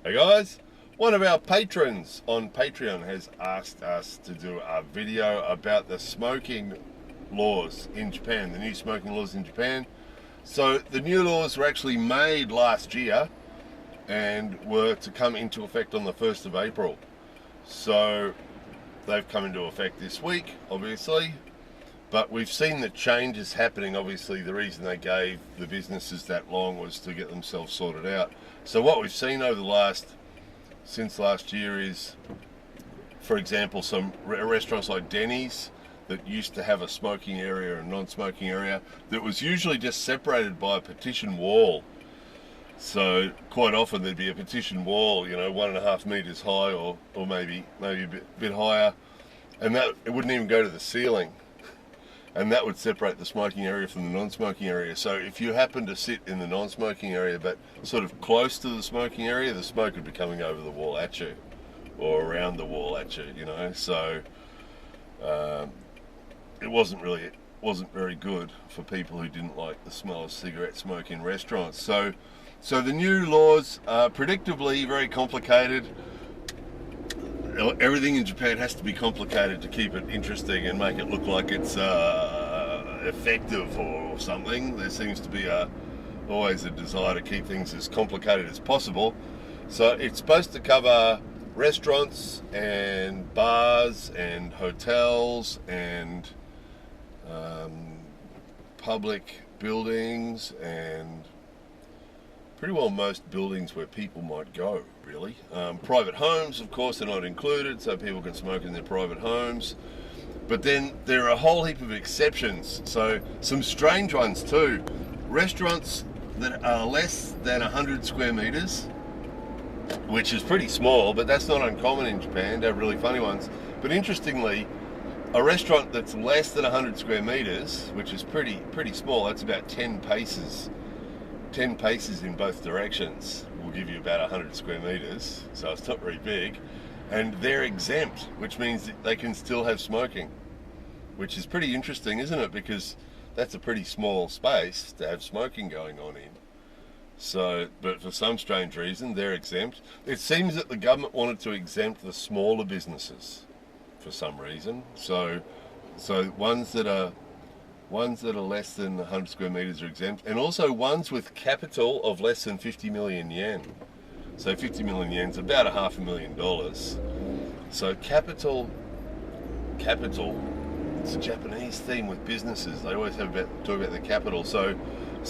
Hey guys, one of our patrons on Patreon has asked us to do a video about the smoking laws in Japan, the new smoking laws in Japan. So the new laws were actually made last year and were to come into effect on the 1st of April. So they've come into effect this week, obviously, but we've seen the changes happening. Obviously, the reason they gave the businesses that long was to get themselves sorted out. So what we've seen over since last year is, for example, some restaurants like Denny's that used to have a smoking area and non-smoking area that was usually just separated by a partition wall. So quite often there'd be a partition wall, 1.5 meters high or maybe a bit higher, and that it wouldn't even go to the ceiling. And that would separate the smoking area from the non-smoking area. So if you happen to sit in the non-smoking area but sort of close to the smoking area, the smoke would be coming over the wall at you or around the wall at you, So it wasn't very good for people who didn't like the smell of cigarette smoke in restaurants. So the new laws are predictably very complicated. Everything in Japan has to be complicated to keep it interesting and make it look like it's effective or something. There seems to be always a desire to keep things as complicated as possible. So it's supposed to cover restaurants and bars and hotels and public buildings and pretty well most buildings where people might go, really. Private homes, of course, are not included, so people can smoke in their private homes. But then there are a whole heap of exceptions, so some strange ones too. Restaurants that are less than 100 square meters, which is pretty small, but that's not uncommon in Japan to have really funny ones. But interestingly, a restaurant that's less than 100 square meters, which is pretty small, that's about 10 paces. 10 paces in both directions will give you about 100 square meters, so it's not very big, and they're exempt, which means that they can still have smoking, which is pretty interesting, isn't it? Because that's a pretty small space to have smoking going on in. So, but for some strange reason, they're exempt. It seems that the government wanted to exempt the smaller businesses for some reason. So ones that are less than 100 square meters are exempt, and also ones with capital of less than 50 million yen. So 50 million yen is about $500,000. So capital, it's a Japanese theme with businesses. They always talk about the capital. So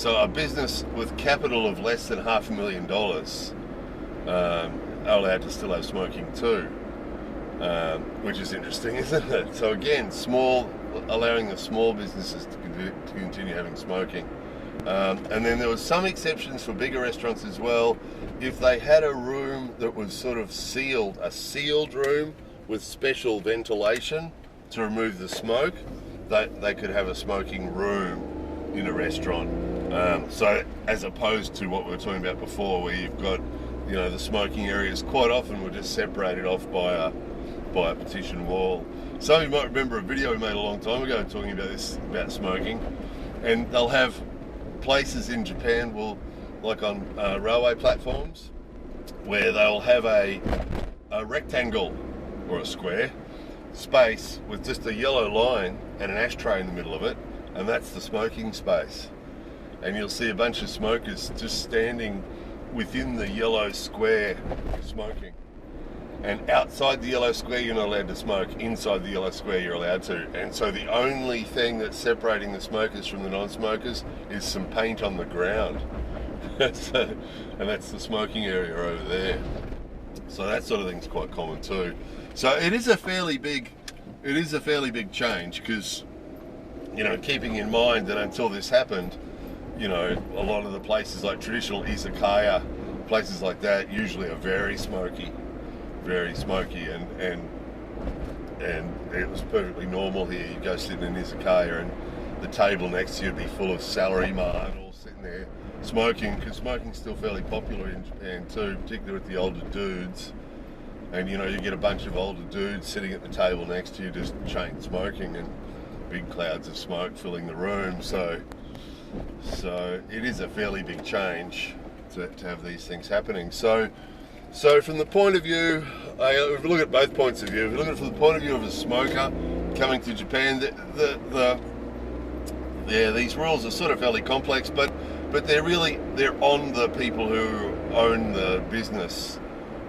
a business with capital of less than $500,000 are allowed to still have smoking too, which is interesting, isn't it? So again, allowing the small businesses to continue having smoking. And then there was some exceptions for bigger restaurants as well. If they had a room that was sort of sealed, a sealed room with special ventilation to remove the smoke, they could have a smoking room in a restaurant. So as opposed to what we were talking about before, where you've got, the smoking areas quite often were just separated off by a partition wall. Some of you might remember a video we made a long time ago talking about smoking, and they'll have places in Japan like on railway platforms, where they'll have a rectangle or a square space with just a yellow line and an ashtray in the middle of it, and that's the smoking space. And you'll see a bunch of smokers just standing within the yellow square smoking. And outside the yellow square, you're not allowed to smoke. Inside the yellow square, you're allowed to. And so the only thing that's separating the smokers from the non-smokers is some paint on the ground. And that's the smoking area over there. So that sort of thing's quite common too. So it is a fairly big change, because, keeping in mind that until this happened, a lot of the places like traditional izakaya, places like that, usually are very smoky, and it was perfectly normal here. You go sit in an izakaya and the table next to you would be full of salaryman all sitting there smoking, because smoking's still fairly popular in Japan too, particularly with the older dudes. And you get a bunch of older dudes sitting at the table next to you just chain smoking, and big clouds of smoke filling the room. So it is a fairly big change to have these things happening. So So from the point of view, if you look at both points of view, if you look at it from the point of view of a smoker coming to Japan, these rules are sort of fairly complex, but they're on the people who own the business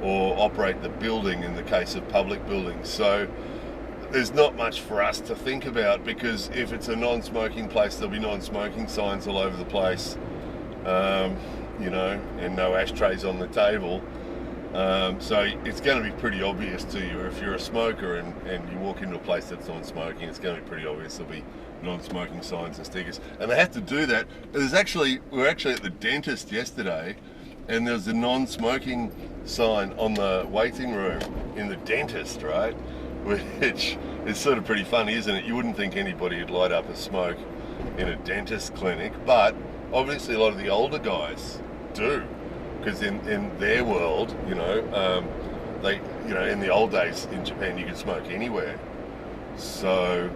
or operate the building in the case of public buildings. So there's not much for us to think about, because if it's a non-smoking place, there'll be non-smoking signs all over the place, and no ashtrays on the table. So it's going to be pretty obvious to you if you're a smoker and you walk into a place that's non-smoking. It's going to be pretty obvious. There'll be non-smoking signs and stickers, and they have to do that. We were actually at the dentist yesterday, and there's a non-smoking sign on the waiting room in the dentist, right? Which is sort of pretty funny, isn't it? You wouldn't think anybody would light up a smoke in a dentist clinic, but obviously a lot of the older guys do, because in their world, in the old days in Japan, you could smoke anywhere. So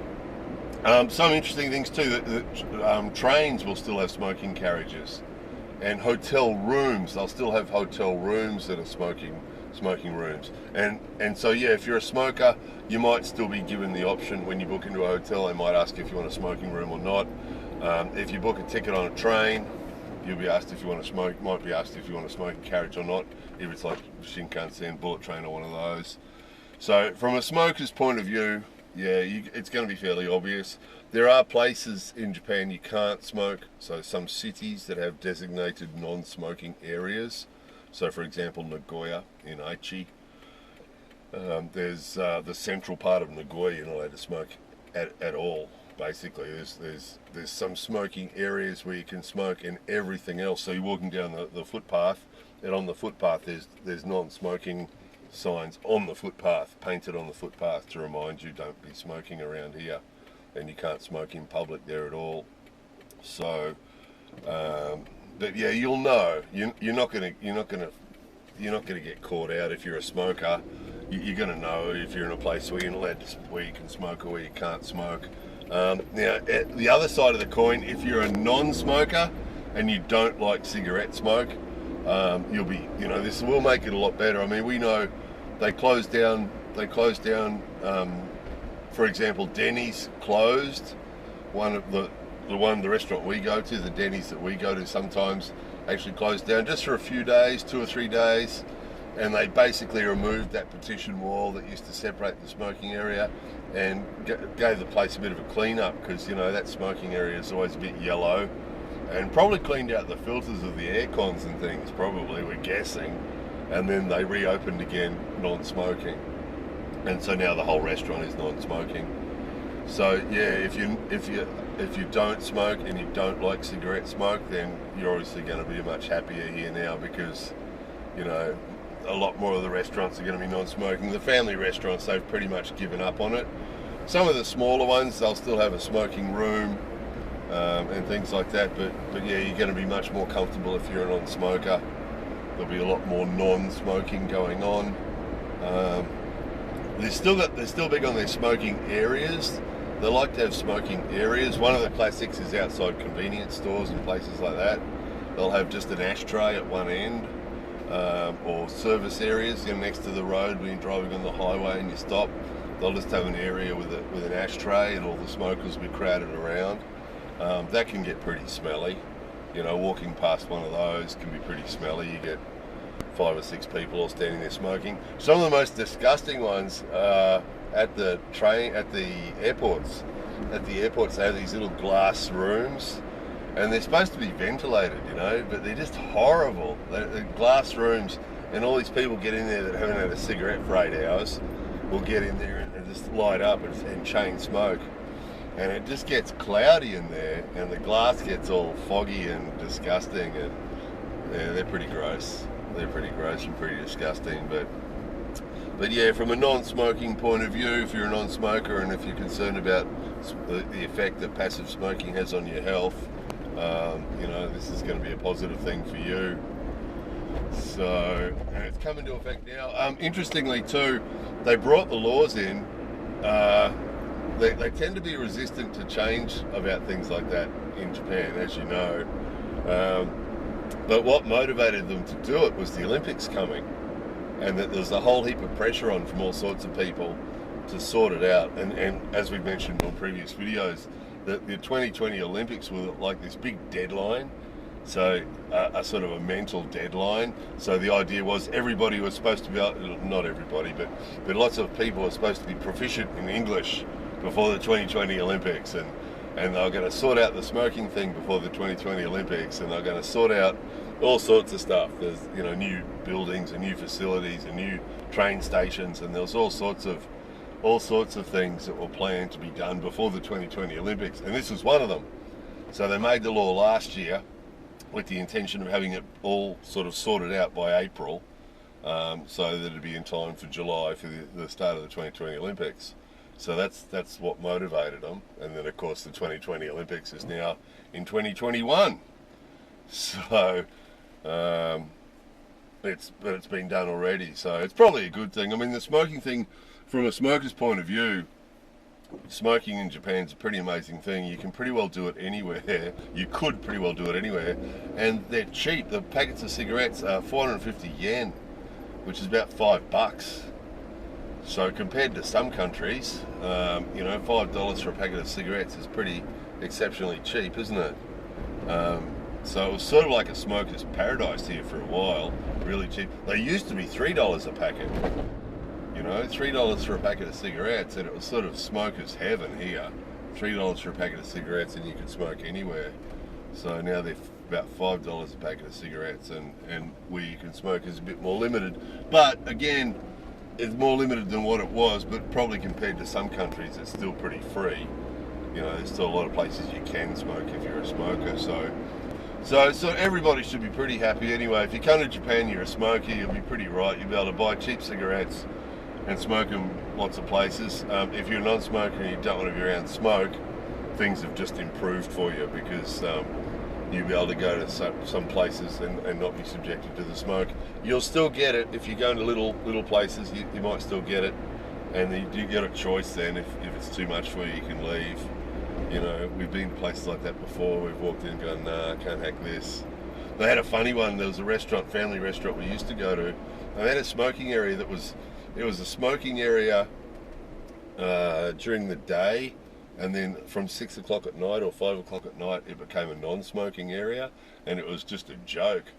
some interesting things too, that trains will still have smoking carriages, and hotel rooms, they'll still have hotel rooms that are smoking rooms. And so yeah, if you're a smoker, you might still be given the option when you book into a hotel. They might ask if you want a smoking room or not. If you book a ticket on a train, you'll be asked if you want to smoke. Might be asked if you want a smoking carriage or not, if it's like Shinkansen, bullet train, or one of those. So from a smoker's point of view, yeah, it's going to be fairly obvious. There are places in Japan you can't smoke. So some cities that have designated non-smoking areas. So for example, Nagoya in Aichi, there's the central part of Nagoya you're not allowed to smoke at all. Basically, there's some smoking areas where you can smoke, and everything else. So you're walking down the footpath, and on the footpath there's non-smoking signs on the footpath, painted on the footpath, to remind you don't be smoking around here, and you can't smoke in public there at all. So, but yeah, you'll know. You're not gonna get caught out if you're a smoker. You're gonna know if you're in a place where where you can smoke or where you can't smoke. Now, at the other side of the coin, if you're a non-smoker and you don't like cigarette smoke, you'll be, this will make it a lot better. I mean, we know they closed down. For example, Denny's closed. The restaurant we go to, the Denny's that we go to sometimes, actually closed down just for a few days, 2 or 3 days, and they basically removed that partition wall that used to separate the smoking area and gave the place a bit of a clean up, because that smoking area is always a bit yellow, and probably cleaned out the filters of the air cons and things, probably, we're guessing, and then they reopened again non-smoking, and so now the whole restaurant is non-smoking. So yeah, if you don't smoke and you don't like cigarette smoke, then you're obviously going to be much happier here now, because a lot more of the restaurants are going to be non-smoking. The family restaurants, they've pretty much given up on it. Some of the smaller ones, they'll still have a smoking room and things like that, but yeah, you're going to be much more comfortable if you're a non-smoker. There'll be a lot more non-smoking going on. They're still big on their smoking areas. They like to have smoking areas. One of the classics is outside convenience stores and places like that. They'll have just an ashtray at one end, or service areas next to the road when you're driving on the highway and you stop. They'll just have an area with an ashtray, and all the smokers will be crowded around. That can get pretty smelly. Walking past one of those can be pretty smelly. You get 5 or 6 people all standing there smoking. Some of the most disgusting ones at the airports. At the airports, they have these little glass rooms, and they're supposed to be ventilated, but they're just horrible. They're glass rooms, and all these people get in there that haven't had a cigarette for 8 hours will get in there and just light up and chain smoke. And it just gets cloudy in there, and the glass gets all foggy and disgusting, and yeah, they're pretty gross. They're pretty gross and pretty disgusting, but yeah, from a non-smoking point of view, if you're a non-smoker and if you're concerned about the effect that passive smoking has on your health, this is going to be a positive thing for you. So, and it's come into effect now. Interestingly too, they brought the laws in. They tend to be resistant to change about things like that in Japan, as you know. But what motivated them to do it was the Olympics coming. and that there's a whole heap of pressure on from all sorts of people to sort it out. And as we've mentioned on previous videos, that the 2020 Olympics were like this big deadline, so a sort of a mental deadline. So the idea was everybody was supposed to be, not everybody, but lots of people were supposed to be proficient in English before the 2020 Olympics, and they were going to sort out the smoking thing before the 2020 Olympics, and they're going to sort out all sorts of stuff. There's, you know, new buildings and new facilities and new train stations, and there's all sorts of things that were planned to be done before the 2020 Olympics, and this was one of them. So they made the law last year with the intention of having it all sort of sorted out by April, so that it'd be in time for July for the start of the 2020 Olympics. So that's what motivated them. And then of course the 2020 Olympics is now in 2021. So it's been done already. So it's probably a good thing. I mean, the smoking thing, from a smoker's point of view, smoking in Japan is a pretty amazing thing. You can pretty well do it anywhere. You could pretty well do it anywhere, and they're cheap. The packets of cigarettes are 450 yen, which is about $5. So compared to some countries, you know, $5 for a packet of cigarettes is pretty exceptionally cheap, isn't it? So it was sort of like a smoker's paradise here for a while, really cheap. They used to be $3 a packet, you know, $3 for a packet of cigarettes, and it was sort of smoker's heaven here. $3 for a packet of cigarettes, and you could smoke anywhere. So now they're about $5 a packet of cigarettes, and where you can smoke is a bit more limited. But again, it's more limited than what it was, but probably compared to some countries, it's still pretty free. You know, there's still a lot of places you can smoke if you're a smoker. So everybody should be pretty happy anyway. If you come to Japan, you're a smoker, you'll be pretty right. You'll be able to buy cheap cigarettes and smoke them lots of places. If you're a non-smoker and you don't want to be around smoke, things have just improved for you, because you'll be able to go to some places and not be subjected to the smoke. You'll still get it if you go into little places. You might still get it, and you get a choice then. If it's too much for you, you can leave. You know, we've been to places like that before. We've walked in and gone, nah, I can't hack this. They had a funny one. There was a restaurant, family restaurant we used to go to, and they had a smoking area it was a smoking area during the day, and then from 6 o'clock at night or 5 o'clock at night, it became a non-smoking area, and it was just a joke.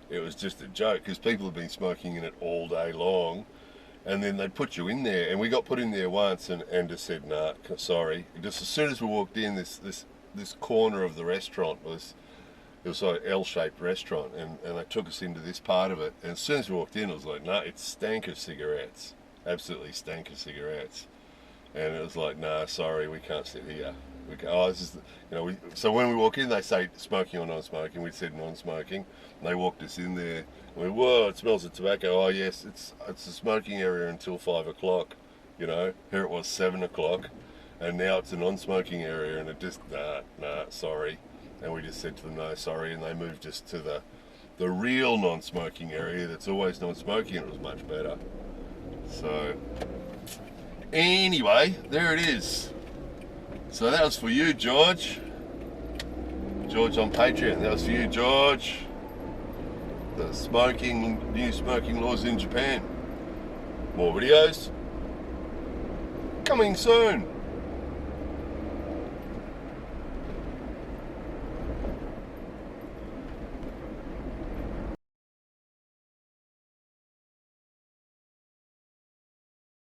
It was just a joke, because people have been smoking in it all day long, and then they'd put you in there, and we got put in there once and just said, nah, sorry. Just as soon as we walked in, this corner of the restaurant it was like an L-shaped restaurant, and they took us into this part of it, and as soon as we walked in, it was like, nah, it stank of cigarettes. Absolutely stank of cigarettes. And it was like, nah, sorry, we can't sit here. This is, you know, so when we walk in, they say smoking or non-smoking. We said non-smoking. And they walked us in there. And whoa, it smells of tobacco. Oh yes, it's a smoking area until 5 o'clock. You know, here it was 7 o'clock, and now it's a non-smoking area, and it just, nah, sorry. And we just said to them, no, sorry, and they moved us to the real non-smoking area that's always non-smoking, and it was much better. So anyway, there it is. So that was for you, George on Patreon. That was for you, George. The new smoking laws in Japan. More videos coming soon.